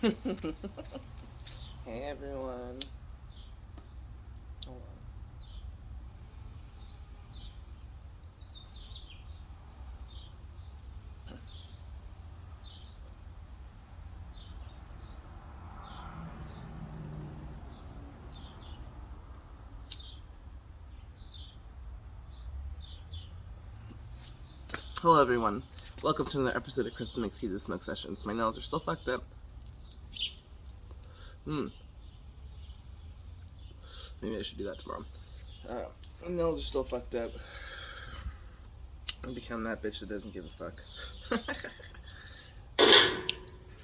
Hey everyone. Hold on. Hello everyone. Welcome to another episode of Krystal McSkeez's Smoke Sessions. My nails are still fucked up. Maybe I should do that tomorrow. My nails are still fucked up. I become that bitch that doesn't give a fuck.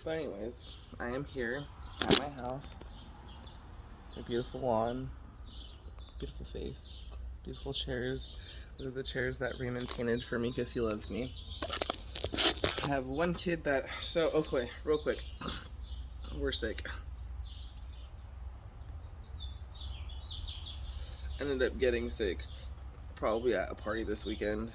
But anyways, I am here at my house. It's a beautiful lawn, beautiful face, beautiful chairs. Those are the chairs that Raymond painted for me because he loves me. I have one kid that, okay, real quick, we're sick. Ended up getting sick probably at a party this weekend.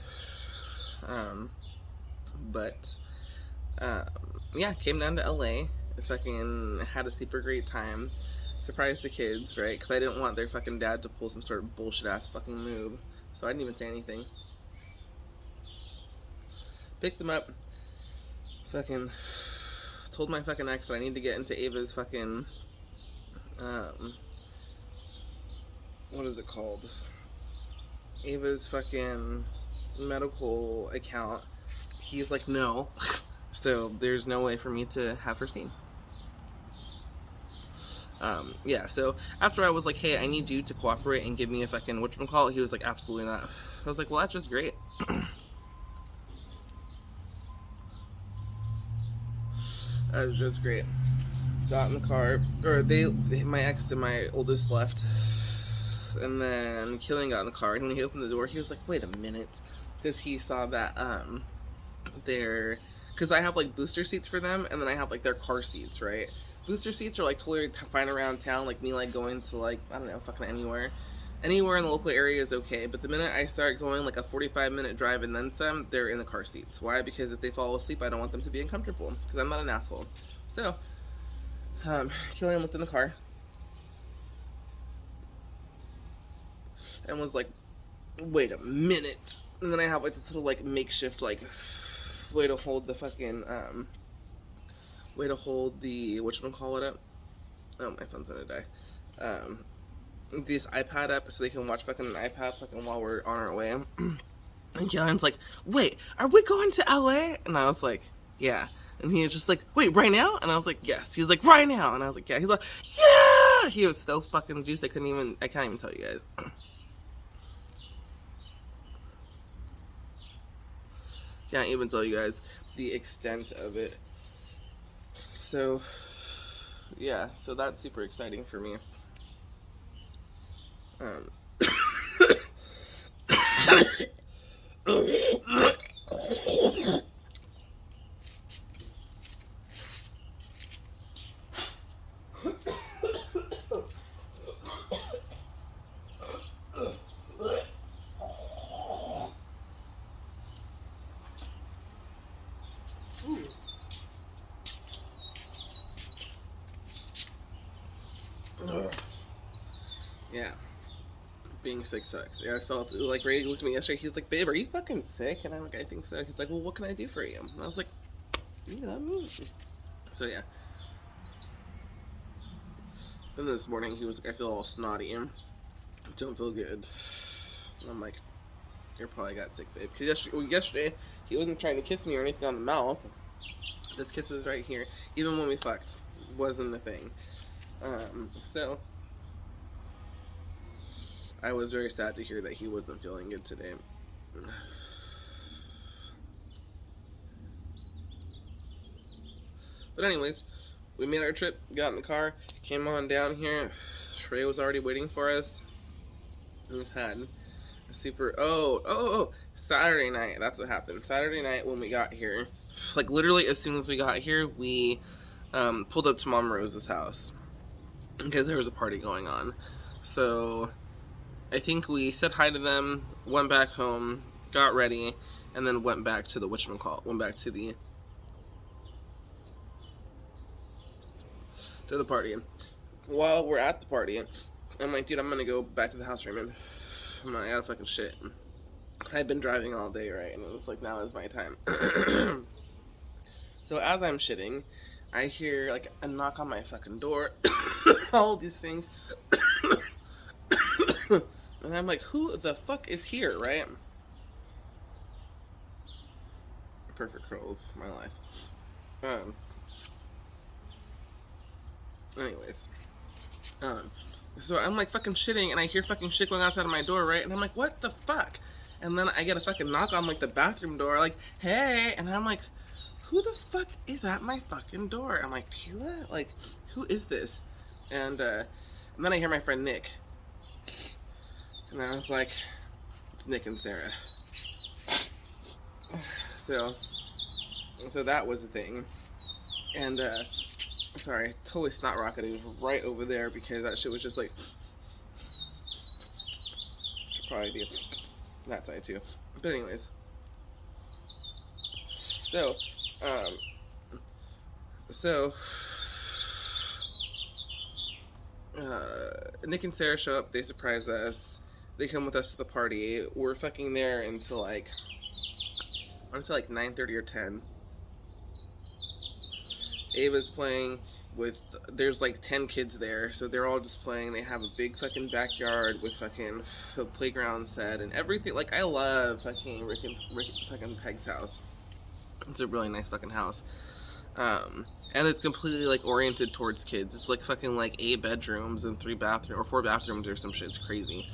Yeah, came down to LA. Fucking had a super great time. Surprised the kids, right? Because I didn't want their fucking dad to pull some sort of bullshit ass fucking move. So I didn't even say anything. Picked them up. Fucking told my fucking ex that I need to get into Ava's fucking what is it called? Ava's fucking medical account. He's like, no. So there's no way for me to have her seen. Yeah, so after I was like, hey, I need you to cooperate and give me a fucking whatchamacallit, he was like, absolutely not. I was like, well, that's just great. That was just great. Got in the car, or my ex and my oldest left, and then Killian got in the car, and when he opened the door, he was like, wait a minute, because he saw that, because I have like booster seats for them, and then I have like their car seats, right? Booster seats are like totally fine around town, like me like going to like, I don't know, fucking anywhere in the local area is okay, but the minute I start going like a 45-minute drive and then some, they're in the car seats. Why? Because if they fall asleep, I don't want them to be uncomfortable, because I'm not an asshole. So Killian looked in the car and was like, wait a minute, and then I have like this little like makeshift like way to hold the fucking whatchamacallit up. Oh, my phone's gonna die. This iPad up so they can watch fucking an iPad fucking while we're on our way. And Killian's like, wait, are we going to LA? And I was like, yeah. And he was just like, wait, right now? And I was like, yes. He was like, right now. And I was like, yeah. He's like, yeah! He was so fucking juiced, I can't even tell you guys. Can't even tell you guys the extent of it. So, yeah, so that's super exciting for me. Yeah, being sick sucks. Yeah, I felt like Ray looked at me yesterday. He's like, "Babe, are you fucking sick?" And I'm like, "I think so." He's like, "Well, what can I do for you?" And I was like, "You love me." So yeah. Then this morning he was like, "I feel all snotty and don't feel good." And I'm like, "You probably got sick, babe." Because yesterday he wasn't trying to kiss me or anything on the mouth. Just kisses right here. Even when we fucked, wasn't a thing. So I was very sad to hear that he wasn't feeling good today. But anyways, we made our trip, got in the car, came on down here. Ray was already waiting for us. We just had a super, Saturday night, that's what happened. Saturday night when we got here, like literally as soon as we got here, we pulled up to Mom Rose's house because there was a party going on. So I think we said hi to them, went back home, got ready, and then went back to the whatchamacallit, went back to the to the party. While we're at the party, I'm like, dude, I'm gonna go back to the house, Raymond. I'm like, I gotta fucking shit. I've been driving all day, right? And it was like, now is my time. So as I'm shitting, I hear like a knock on my fucking door. All these things. And I'm like, who the fuck is here, right? Perfect curls, my life. Anyways. So I'm like fucking shitting, and I hear fucking shit going outside of my door, right? And I'm like, what the fuck? And then I get a fucking knock on like the bathroom door, like, hey, and I'm like, who the fuck is at my fucking door? I'm like, Pila? Like, who is this? And then I hear my friend Nick. And I was like, it's Nick and Sarah. So that was the thing. And sorry, totally snot rocketed right over there because that shit was just like, should probably do that side too. But anyways, so Nick and Sarah show up. They surprise us. They come with us to the party. We're fucking there until like, I want to say like 9:30 or 10. Ava's playing with, there's like 10 kids there, so they're all just playing. They have a big fucking backyard with fucking a playground set and everything. Like, I love fucking Rick fucking Peg's house. It's a really nice fucking house. And it's completely like oriented towards kids. It's like fucking like 8 bedrooms and 4 bathrooms or some shit. It's crazy.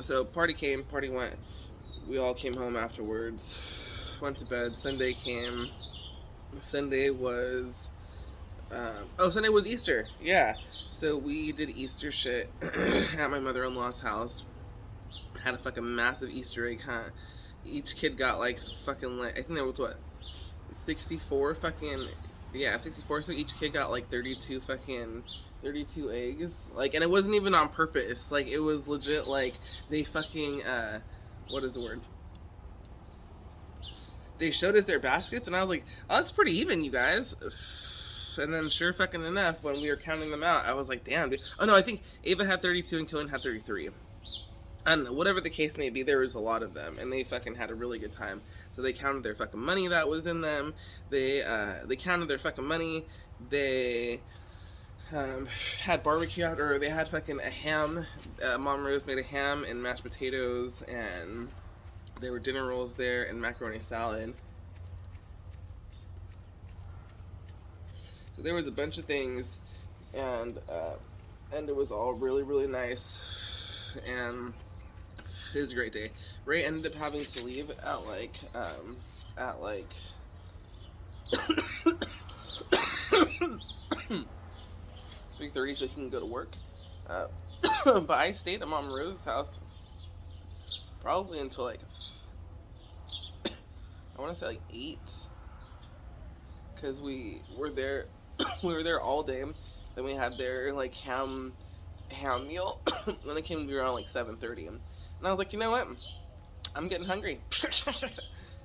So party came, party went. We all came home afterwards, went to bed. Sunday came. Sunday was Sunday was Easter. Yeah. So we did Easter shit at my mother-in-law's house. Had a fucking massive Easter egg hunt. Each kid got like fucking like, I think there was what, 64 fucking, yeah, 64. So each kid got like 32 eggs, like, and it wasn't even on purpose. Like, it was legit. Like, they fucking what is the word? They showed us their baskets, and I was like, oh, that's pretty even, you guys. And then, sure fucking enough, when we were counting them out, I was like, damn, dude. Oh no, I think Ava had 32 and Killian had 33. I don't know, whatever the case may be, there was a lot of them, and they fucking had a really good time. So they counted their fucking money that was in them. They counted their fucking money. They had barbecue out, or they had fucking a ham. Mom Rose made a ham and mashed potatoes, and there were dinner rolls there and macaroni salad. So there was a bunch of things, and it was all really, really nice, and it was a great day. Ray ended up having to leave at like 3:30 so he can go to work. But I stayed at Mom Rose's house probably until like, I want to say like 8, because we were there all day. Then we had their like ham meal. Then it came to be around like 7:30, and I was like, you know what, I'm getting hungry. I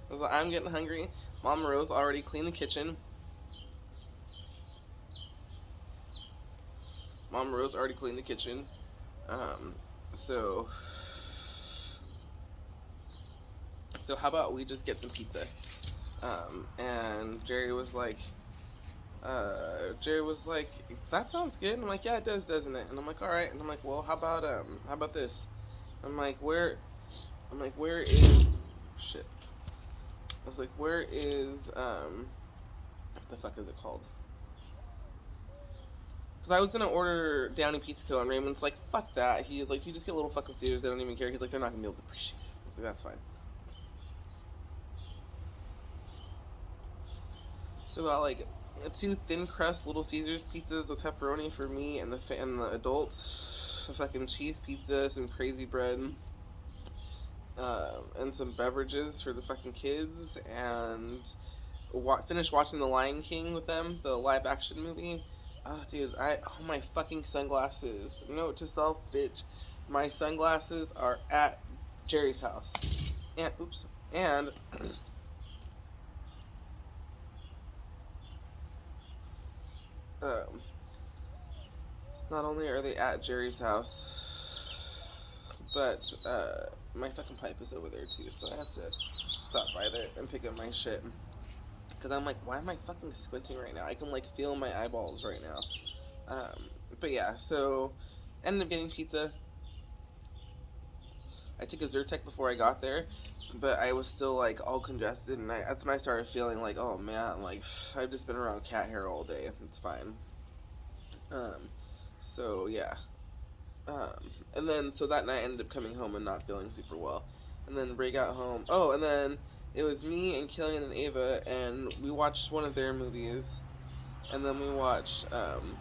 was like, I'm getting hungry. Mom Rose already cleaned the kitchen. So how about we just get some pizza? And Jerry was like, that sounds good. And I'm like, yeah, it does, doesn't it? And I'm like, all right. And I'm like, well, how about this? I'm like, where is, shit. I was like, where is, what the fuck is it called? Because I was gonna order Downey Pizza Co. and Raymond's like, fuck that. He's like, you just get little fucking Caesars, they don't even care. He's like, they're not gonna be able to appreciate it. I was like, that's fine. So got like 2 thin crust Little Caesars pizzas with pepperoni for me and the adults. A fucking cheese pizza, some crazy bread, and some beverages for the fucking kids. And finished watching The Lion King with them, the live action movie. Oh, dude, my fucking sunglasses. Note to self, bitch. My sunglasses are at Jerry's house. And, oops. And um, not only are they at Jerry's house, but my fucking pipe is over there too, so I have to stop by there and pick up my shit. Because I'm like, why am I fucking squinting right now? I can like feel my eyeballs right now. But yeah, so ended up getting pizza. I took a Zyrtec before I got there, but I was still like all congested, and that's when I started feeling like, oh man, like I've just been around cat hair all day. It's fine. Um, so yeah. And then so that night I ended up coming home and not feeling super well. And then Ray got home. Oh, and then it was me and Killian and Ava, and we watched one of their movies. And then we watched one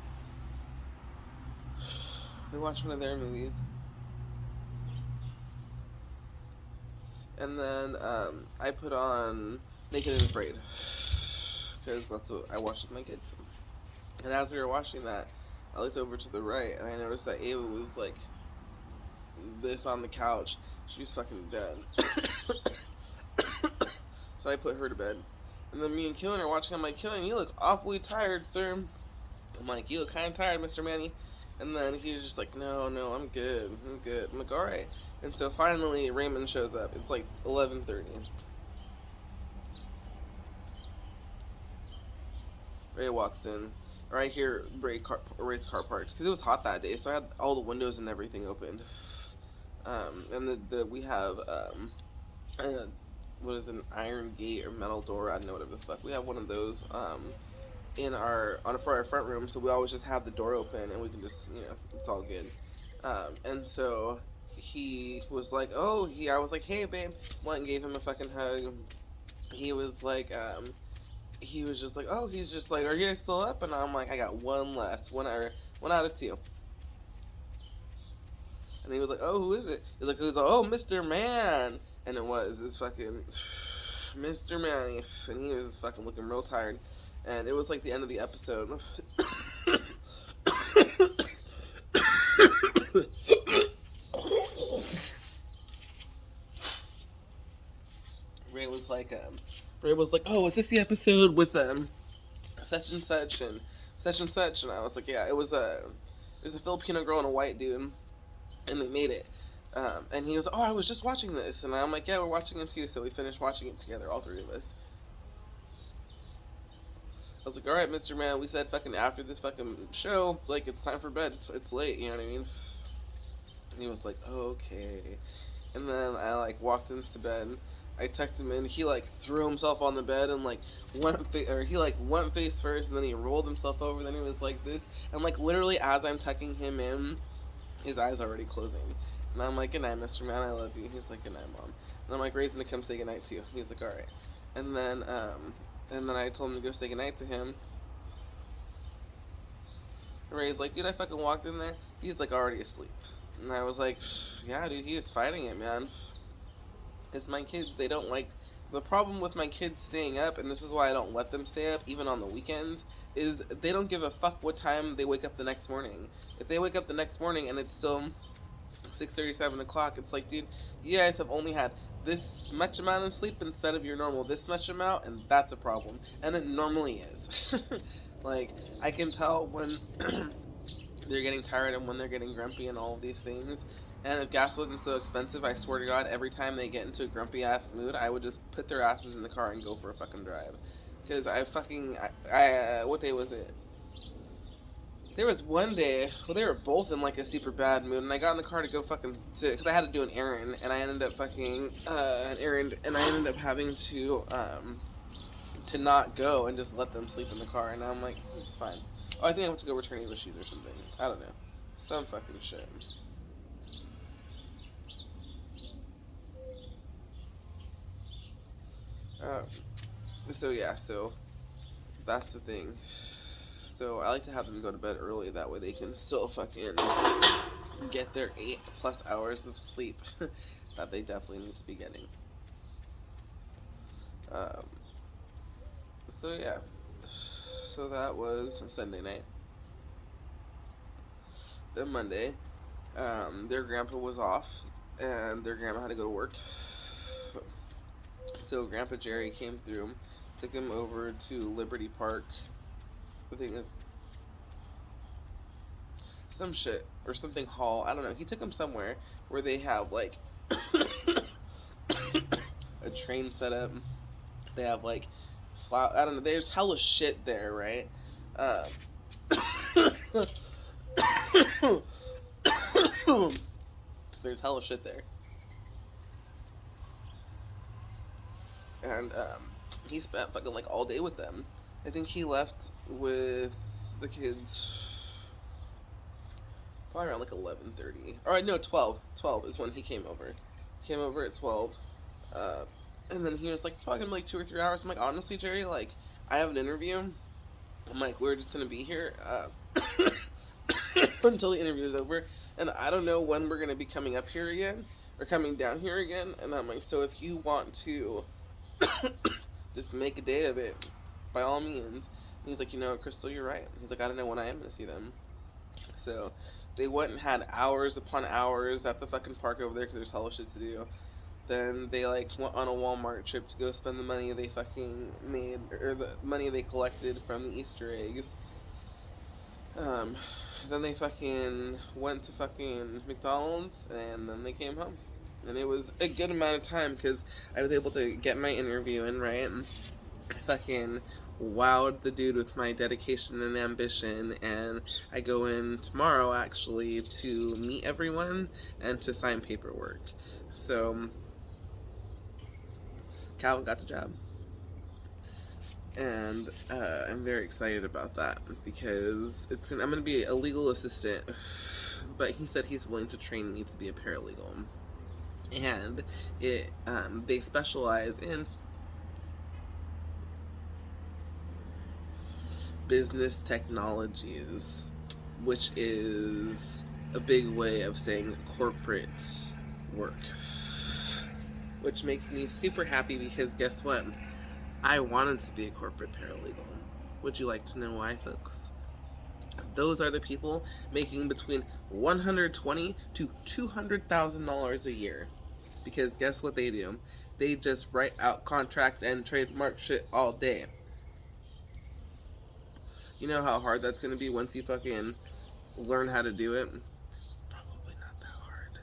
of their movies. And then I put on Naked and Afraid because that's what I watched with my kids. And as we were watching that, I looked over to the right and I noticed that Ava was like this on the couch. She was fucking dead. So I put her to bed. And then me and Killian are watching. I'm like, Killian, you look awfully tired, sir. I'm like, you look kind of tired, Mr. Manny. And then he was just like, no, I'm good. I'm like, alright. And so finally Raymond shows up. It's like 11:30. Ray walks in. Or I hear Ray's car parked. Because it was hot that day, so I had all the windows and everything opened. And we have, what is it, an iron gate or metal door? I don't know, whatever the fuck. We have one of those, for our front room, so we always just have the door open and we can just, it's all good. And so he was like, I was like, hey babe, went and gave him a fucking hug. He was like, he was just like, he's just like, are you guys still up? And I'm like, I got one left, one out of two. And he was like, who is it? He's like, oh, Mr. Man. And it's fucking Mr. Manny. And he was fucking looking real tired. And it was like the end of the episode. Ray was like, oh, is this the episode with such and such and such and such? And I was like, yeah, it was a Filipino girl and a white dude, and they made it. And he was, I was just watching this, and I'm like, yeah, we're watching it too. So we finished watching it together, all three of us. I was like, all right, Mr. Man, we said fucking after this fucking show, like it's time for bed. It's late, you know what I mean? And he was like, okay. And then I like walked him to bed. I tucked him in. He like threw himself on the bed and like went face first, and then he rolled himself over. Then he was like this, and like literally as I'm tucking him in, his eyes already closing. And I'm like, good night, Mr. Man, I love you. He's like, good night, Mom. And I'm like, Ray's gonna come say good night to you. He's like, all right. And then I told him to go say good night to him. And Ray's like, dude, I fucking walked in there. He's like already asleep. And I was like, yeah, dude, he is fighting it, man. It's my kids, they don't like... The problem with my kids staying up, and this is why I don't let them stay up, even on the weekends, is they don't give a fuck what time they wake up the next morning. If they wake up the next morning and it's still 6:30, 7 o'clock, it's like, dude, you guys have only had this much amount of sleep instead of your normal this much amount, and that's a problem. And it normally is. Like, I can tell when... they're getting tired and when they're getting grumpy and all of these things. And if gas wasn't so expensive, I swear to God, every time they get into a grumpy ass mood, I would just put their asses in the car and go for a fucking drive. Because what day was it? There was one day where they were both in like a super bad mood, and I got in the car to go because I had to do an errand, and I ended up having to not go and just let them sleep in the car, and I'm like, this is fine. Oh, I think I went to go return Eva's shoes or something. I don't know. Some fucking shit. So that's the thing. So I like to have them go to bed early, that way they can still fucking get their 8+ hours of sleep that they definitely need to be getting. So yeah. So that was Sunday night. Then Monday, their grandpa was off, and their grandma had to go to work. So Grandpa Jerry came through, took him over to Liberty Park. The thing is, some shit or something hall. I don't know. He took him somewhere where they have like a train set up. They have like I don't know. There's hella shit there, right? Uh, there's hella shit there, and he spent fucking like all day with them. I think he left with the kids probably around like 11:30. All right, no, 12. 12 is when he came over. He came over at 12. Uh, and then he was like, it's probably gonna be like 2 or 3 hours. I'm like, honestly, Jerry, like, I have an interview. I'm like, we're just gonna be here until the interview is over. And I don't know when we're gonna be coming up here again or coming down here again. And I'm like, so if you want to just make a day of it, by all means. And he's like, Krystal, you're right. He's like, I don't know when I am gonna see them. So they went and had hours upon hours at the fucking park over there because there's hella shit to do. Then they like went on a Walmart trip to go spend the money they fucking made, or the money they collected from the Easter eggs. Then they fucking went to fucking McDonald's, and then they came home. And it was a good amount of time because I was able to get my interview in, right? And I fucking wowed the dude with my dedication and ambition, and I go in tomorrow actually to meet everyone and to sign paperwork. So Calvin got the job, and I'm very excited about that because I'm going to be a legal assistant, but he said he's willing to train me to be a paralegal, and they specialize in business technologies, which is a big way of saying corporate work, which makes me super happy because guess what? I wanted to be a corporate paralegal. Would you like to know why, folks? Those are the people making between $120,000 to $200,000 a year. Because guess what they do? They just write out contracts and trademark shit all day. You know how hard that's gonna be once you fucking learn how to do it? Probably not that hard.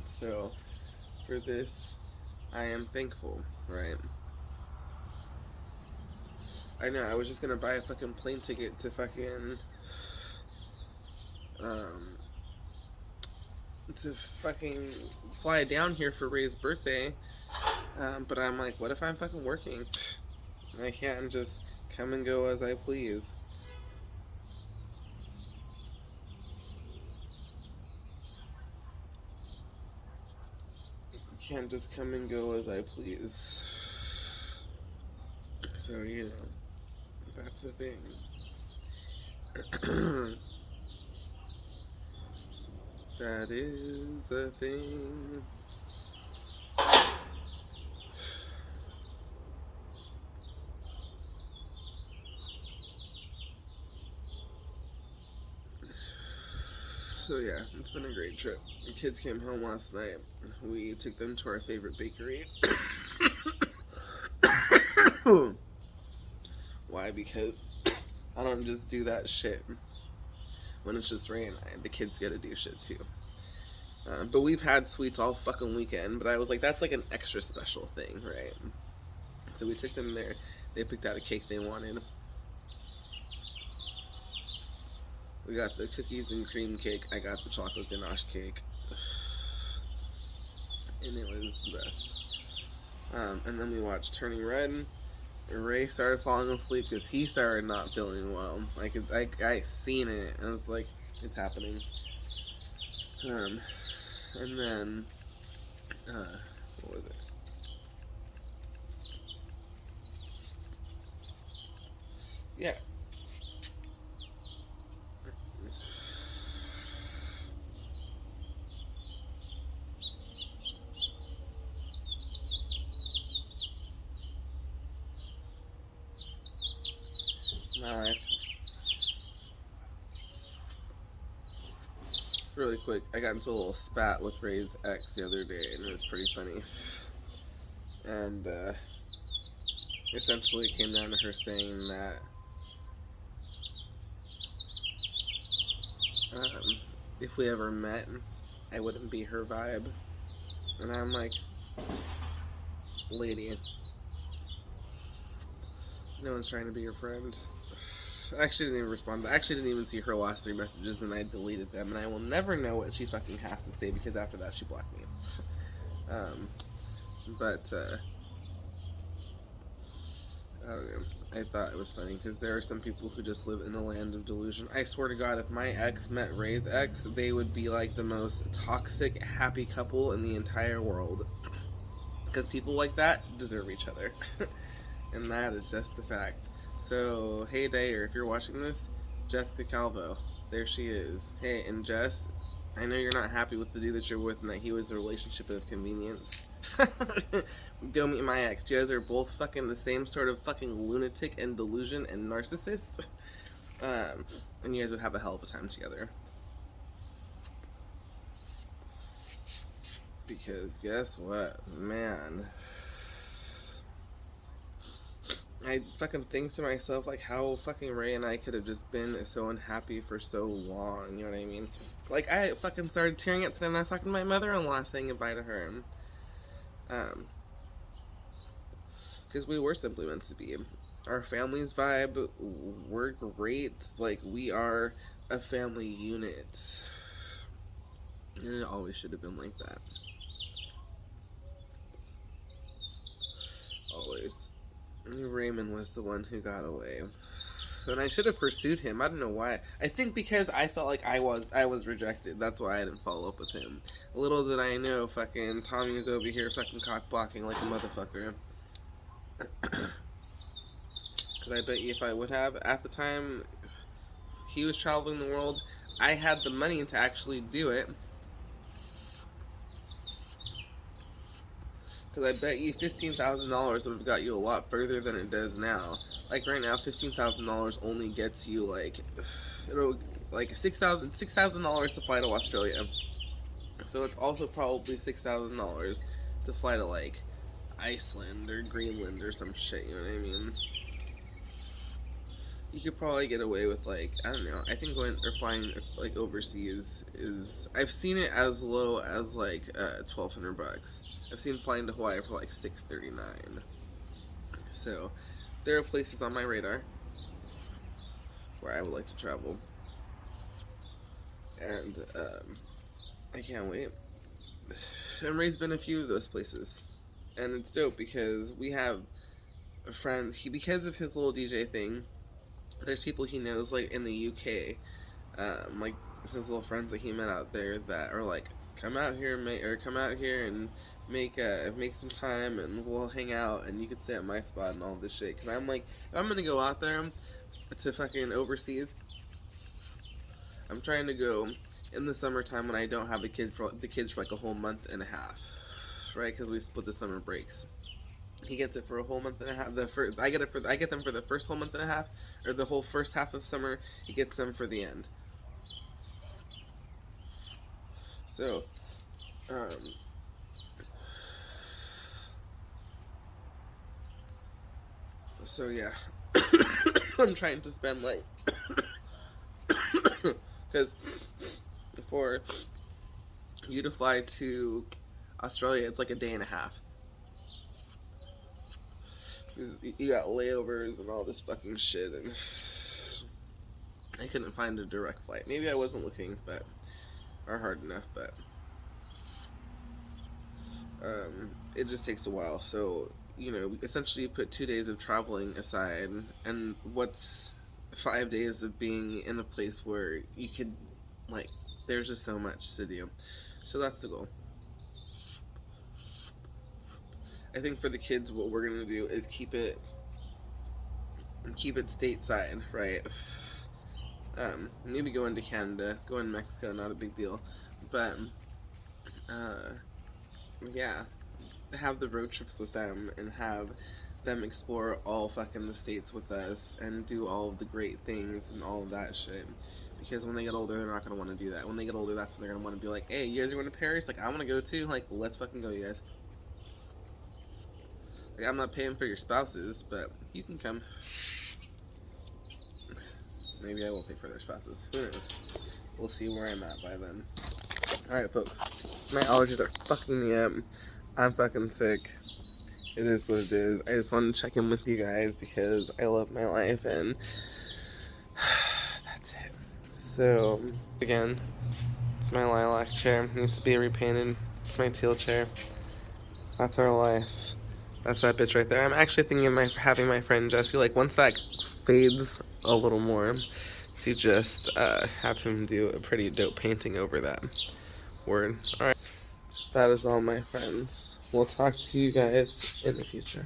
So, for this, I am thankful, right? I know, I was just gonna buy a fucking plane ticket to fucking, fly down here for Ray's birthday, but I'm like, what if I'm fucking working? I can't just come and go as I please. Can't just come and go as I please. So, that's the thing. That is a thing. So yeah, it's been a great trip. The kids came home last night. We took them to our favorite bakery. Why? Because I don't just do that shit when it's just Ray and I. The kids gotta do shit too. But we've had sweets all fucking weekend. But I was like, that's like an extra special thing, right? So we took them there. They picked out a cake they wanted. We got the cookies and cream cake. I got the chocolate ganache cake. And it was the best. And then we watched Turning Red. Ray started falling asleep because he started not feeling well. I seen it. And I was like, it's happening. And then, what was it? Yeah. Alright. Really quick, I got into a little spat with Ray's ex the other day, and it was pretty funny. And essentially it came down to her saying that if we ever met, I wouldn't be her vibe. And I'm like, lady, no one's trying to be your friend. I actually didn't even respond. I actually didn't even see her last 3 messages, and I deleted them. And I will never know what she fucking has to say, because after that she blocked me. But I don't know. I thought it was funny because there are some people who just live in a land of delusion. I swear to God, if my ex met Ray's ex, they would be like the most toxic, happy couple in the entire world. Because people like that deserve each other. And that is just the fact. So, hey Dayer, if you're watching this, Jessica Calvo, there she is. Hey, and Jess, I know you're not happy with the dude that you're with and that he was a relationship of convenience. Go meet my ex. You guys are both fucking the same sort of fucking lunatic and delusion and narcissist. And you guys would have a hell of a time together. Because guess what? Man, I fucking think to myself, like, how fucking Ray and I could have just been so unhappy for so long, you know what I mean? Like, I fucking started tearing up today when I was talking to my mother-in-law saying goodbye to her. Because we were simply meant to be. Our family's vibe, we're great. Like, we are a family unit. And it always should have been like that. Always. Raymond was the one who got away. And I should have pursued him. I don't know why. I think because I felt like I was rejected. That's why I didn't follow up with him. Little did I know, fucking Tommy was over here fucking cock blocking like a motherfucker. Because I bet you if I would have, at the time he was traveling the world, I had the money to actually do it. Because I bet you $15,000 would have got you a lot further than it does now. Like right now, $15,000 only gets you like, it'll like $6,000 to fly to Australia. So it's also probably $6,000 to fly to like Iceland or Greenland or some shit. You know what I mean? You could probably get away with like, I don't know. I think going or flying like overseas is, I've seen it as low as like $1,200. I've seen flying to Hawaii for like $639. So there are places on my radar where I would like to travel, and I can't wait. And Ray's been a few of those places, and it's dope because we have friends. Because of his little DJ thing, there's people he knows like in the UK, like his little friends that he met out there that are like, come out here, come out here and make some time, and we'll hang out, and you can stay at my spot and all this shit. Cause I'm like, if I'm gonna go out there to fucking overseas, I'm trying to go in the summertime when I don't have the kids for like a whole month and a half, right? Because we split the summer breaks. He gets it for a whole month and a half. I get them for the first whole month and a half, or the whole first half of summer. He gets them for the end. So, yeah, I'm trying to spend like, because for you to fly to Australia, it's like a day and a half. You got layovers and all this fucking shit, and I couldn't find a direct flight. Maybe I wasn't looking, or hard enough, but it just takes a while. So, you know, we essentially put 2 days of traveling aside, and what's 5 days of being in a place where you could, like, there's just so much to do. So that's the goal. I think for the kids, what we're gonna do is keep it stateside, right? Maybe go into Canada, go in Mexico, not a big deal, but yeah, have the road trips with them and have them explore all fucking the states with us and do all of the great things and all of that shit. Because when they get older, they're not gonna want to do that. When they get older, that's when they're gonna want to be like, hey, you guys are going to Paris? Like, I want to go too. Like, let's fucking go, you guys. Like, I'm not paying for your spouses, but you can come. Maybe I will pay for their spouses. Who knows? We'll see where I'm at by then. Alright, folks. My allergies are fucking me up. I'm fucking sick. It is what it is. I just wanted to check in with you guys because I love my life, and that's it. So, again, it's my lilac chair. It needs to be repainted. It's my teal chair. That's our life. That's that bitch right there. I'm actually thinking of having my friend Jesse, like, once that fades a little more, to just have him do a pretty dope painting over that. Word. Alright. That is all, my friends. We'll talk to you guys in the future.